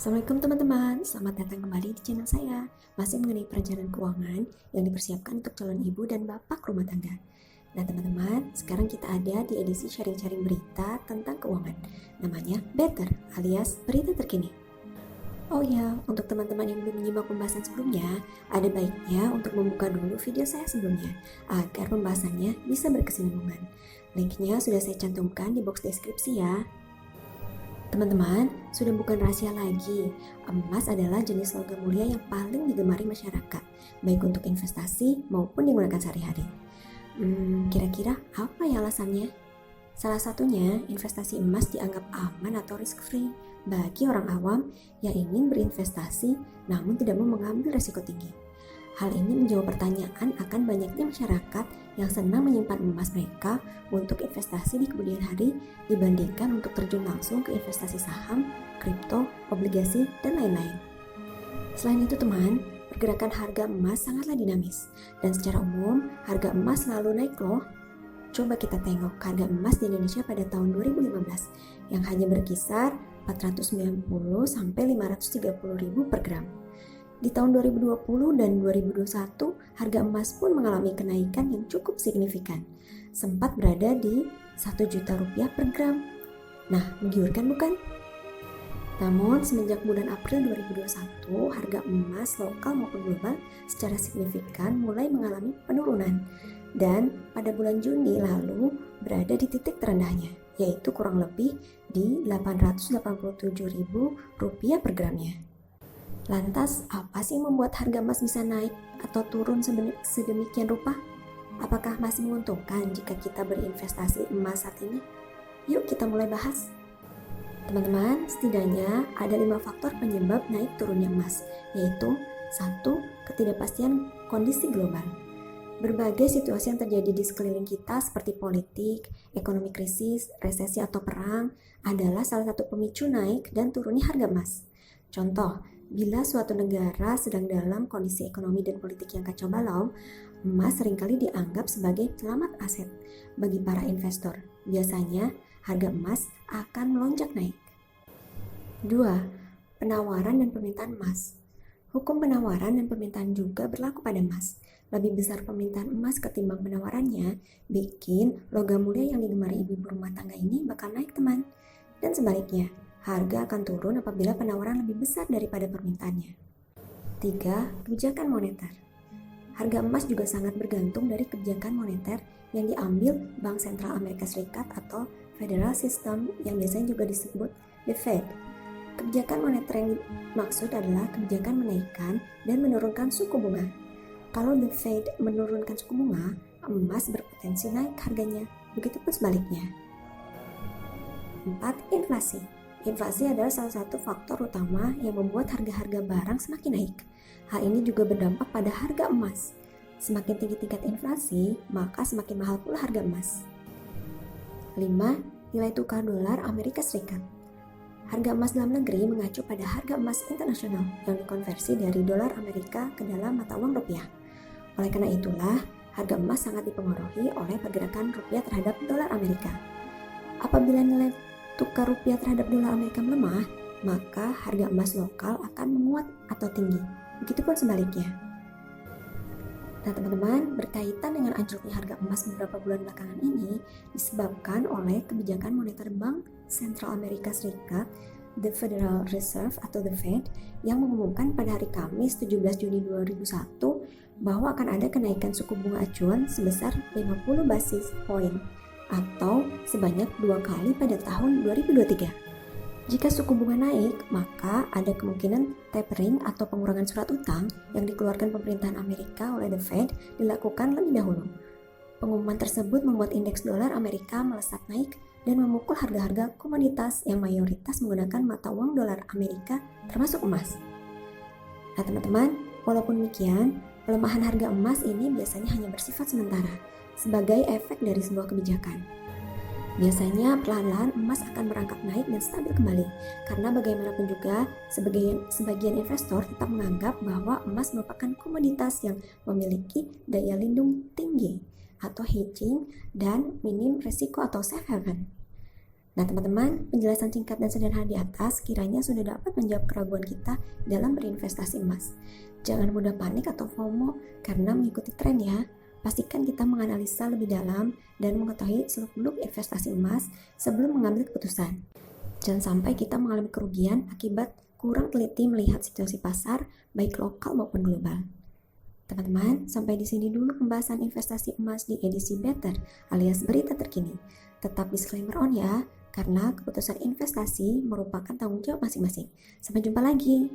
Assalamualaikum teman-teman, selamat datang kembali di channel saya. Masih mengenai perencanaan keuangan yang dipersiapkan untuk calon ibu dan bapak rumah tangga. Nah teman-teman, sekarang kita ada di edisi sharing-sharing berita tentang keuangan. Namanya Better alias berita terkini. Oh ya, untuk teman-teman yang belum menyimak pembahasan sebelumnya, ada baiknya untuk membuka dulu video saya sebelumnya, agar pembahasannya bisa berkesinambungan. Linknya sudah saya cantumkan di box deskripsi ya. Teman-teman, sudah bukan rahasia lagi, emas adalah jenis logam mulia yang paling digemari masyarakat, baik untuk investasi maupun digunakan sehari-hari. Kira-kira apa ya alasannya? Salah satunya, investasi emas dianggap aman atau risk-free bagi orang awam yang ingin berinvestasi namun tidak mau mengambil risiko tinggi. Hal ini menjawab pertanyaan akan banyaknya masyarakat yang senang menyimpan emas mereka untuk investasi di kemudian hari dibandingkan untuk terjun langsung ke investasi saham, kripto, obligasi, dan lain-lain. Selain itu teman, pergerakan harga emas sangatlah dinamis dan secara umum harga emas selalu naik loh. Coba kita tengok harga emas di Indonesia pada tahun 2015 yang hanya berkisar 490 sampai 530 ribu per gram. Di tahun 2020 dan 2021, harga emas pun mengalami kenaikan yang cukup signifikan, sempat berada di 1 juta rupiah per gram. Nah, menggiurkan bukan? Namun, semenjak bulan April 2021, harga emas lokal maupun global secara signifikan mulai mengalami penurunan. Dan pada bulan Juni lalu berada di titik terendahnya, yaitu kurang lebih di Rp887.000 per gramnya. Lantas, apa sih yang membuat harga emas bisa naik atau turun sedemikian rupa? Apakah masih menguntungkan jika kita berinvestasi emas saat ini? Yuk kita mulai bahas. Teman-teman, setidaknya ada 5 faktor penyebab naik turunnya emas, yaitu 1. Ketidakpastian kondisi global. Berbagai situasi yang terjadi di sekeliling kita seperti politik, ekonomi krisis, resesi atau perang adalah salah satu pemicu naik dan turunnya harga emas. Contoh, bila suatu negara sedang dalam kondisi ekonomi dan politik yang kacau balau, emas seringkali dianggap sebagai selamat aset bagi para investor. Biasanya, harga emas akan melonjak naik. 2. Penawaran dan permintaan emas. Hukum penawaran dan permintaan juga berlaku pada emas. Lebih besar permintaan emas ketimbang penawarannya, bikin logam mulia yang digemari ibu-ibu rumah tangga ini bakal naik teman. Dan sebaliknya, harga akan turun apabila penawaran lebih besar daripada permintaannya. 3. Kebijakan moneter. Harga emas juga sangat bergantung dari kebijakan moneter yang diambil Bank Sentral Amerika Serikat atau Federal System yang biasanya juga disebut The Fed. Kebijakan moneter yang dimaksud adalah kebijakan menaikkan dan menurunkan suku bunga. Kalau The Fed menurunkan suku bunga, emas berpotensi naik harganya. Begitupun sebaliknya. 4. Inflasi. Inflasi adalah salah satu faktor utama yang membuat harga-harga barang semakin naik. Hal ini juga berdampak pada harga emas. Semakin tinggi tingkat inflasi, maka semakin mahal pula harga emas. 5. Nilai tukar dolar Amerika Serikat. Harga emas dalam negeri mengacu pada harga emas internasional yang dikonversi dari dolar Amerika ke dalam mata uang rupiah. Oleh karena itulah, harga emas sangat dipengaruhi oleh pergerakan rupiah terhadap dolar Amerika. Apabila nilai tukar rupiah terhadap dolar Amerika melemah, maka harga emas lokal akan menguat atau tinggi. Begitupun sebaliknya. Nah teman-teman, berkaitan dengan anjloknya harga emas beberapa bulan belakangan ini disebabkan oleh kebijakan moneter Bank Sentral Amerika Serikat, The Federal Reserve atau The Fed, yang mengumumkan pada hari Kamis 17 Juni 2001 bahwa akan ada kenaikan suku bunga acuan sebesar 50 basis point atau sebanyak 2 kali pada tahun 2023. Jika suku bunga naik, maka ada kemungkinan tapering atau pengurangan surat utang yang dikeluarkan pemerintahan Amerika oleh The Fed dilakukan lebih dahulu. Pengumuman tersebut membuat indeks dolar Amerika melesat naik dan memukul harga-harga komoditas yang mayoritas menggunakan mata uang dolar Amerika termasuk emas. Nah teman-teman, walaupun demikian, pelemahan harga emas ini biasanya hanya bersifat sementara sebagai efek dari sebuah kebijakan. Biasanya perlahan-lahan emas akan merangkak naik dan stabil kembali karena bagaimanapun juga sebagian investor tetap menganggap bahwa emas merupakan komoditas yang memiliki daya lindung tinggi atau hedging dan minim resiko atau safe haven. Nah teman-teman, penjelasan singkat dan sederhana di atas kiranya sudah dapat menjawab keraguan kita dalam berinvestasi emas. Jangan mudah panik atau FOMO karena mengikuti tren ya. Pastikan kita menganalisa lebih dalam dan mengetahui seluk-beluk investasi emas sebelum mengambil keputusan. Jangan sampai kita mengalami kerugian akibat kurang teliti melihat situasi pasar, baik lokal maupun global. Teman-teman, sampai di sini dulu pembahasan investasi emas di edisi Better alias berita terkini. Tetap disclaimer on ya, karena keputusan investasi merupakan tanggung jawab masing-masing. Sampai jumpa lagi.